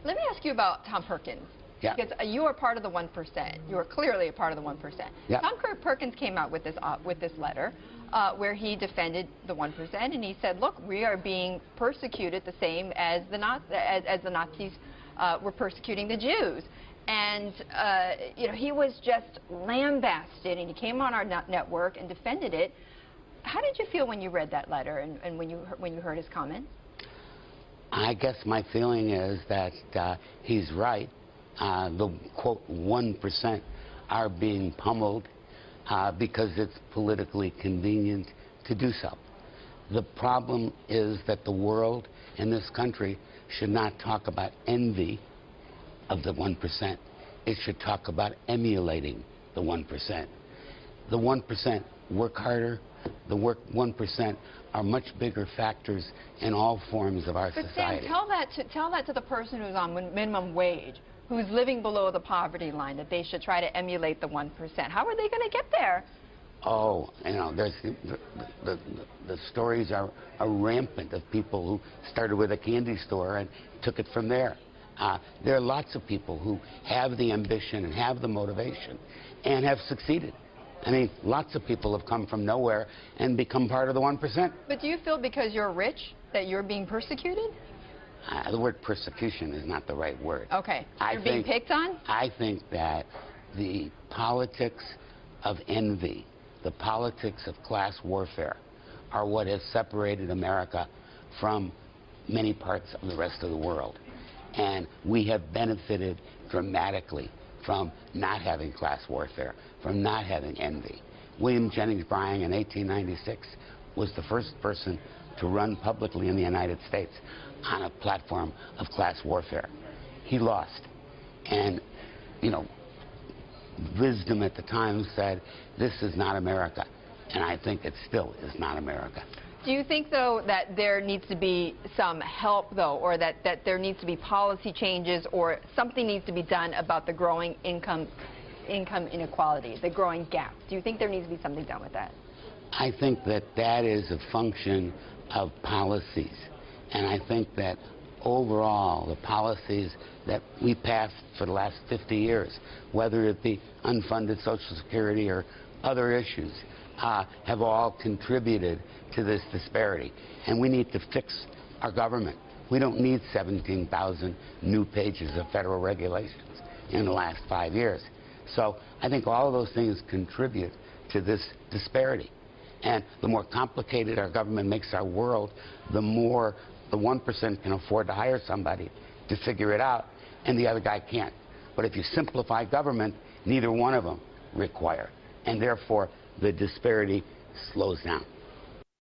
Let me ask you about Tom Perkins. Yeah. Because you are part of the 1%. You are clearly a part of the 1%. Yeah. Tom Perkins came out with this letter where he defended the 1%, and he said, "Look, we are being persecuted the same as the Nazis were persecuting the Jews." And you know, he was just lambasted, and he came on our network and defended it. How did you feel when you read that letter and when you heard his comments? I guess my feeling is that he's right. The, quote, 1% are being pummeled because it's politically convenient to do so. The problem is that the world and this country should not talk about envy of the 1%. It should talk about emulating the 1%. The 1% work harder. The 1% are much bigger factors in all forms of our society. But Sam, tell that to the person who's on minimum wage, who's living below the poverty line, that they should try to emulate the 1%. How are they going to get there? Oh, you know, there's the stories are rampant of people who started with a candy store and took it from there. There are lots of people who have the ambition and have the motivation and have succeeded. I mean, lots of people have come from nowhere and become part of the 1%. But do you feel because you're rich that you're being persecuted? The word persecution is not the right word. Okay. You're being picked on? I think that the politics of envy, the politics of class warfare, are what has separated America from many parts of the rest of the world. And we have benefited dramatically from not having class warfare, from not having envy. William Jennings Bryan in 1896 was the first person to run publicly in the United States on a platform of class warfare. He lost. And, you know, wisdom at the time said, this is not America. And I think it still is not America. Do you think, though, that there needs to be some help, though, or that there needs to be policy changes, or something needs to be done about the growing income inequality, the growing gap? Do you think there needs to be something done with that? I think that that is a function of policies. And I think that overall, the policies that we passed for the last 50 years, whether it be unfunded Social Security or other issues, have all contributed to this disparity. And we need to fix our government. We don't need 17,000 new pages of federal regulations in the last 5 years. So I think all of those things contribute to this disparity. And the more complicated our government makes our world, the more the 1% can afford to hire somebody to figure it out, and the other guy can't. But if you simplify government, neither one of them require. And therefore, the disparity slows down.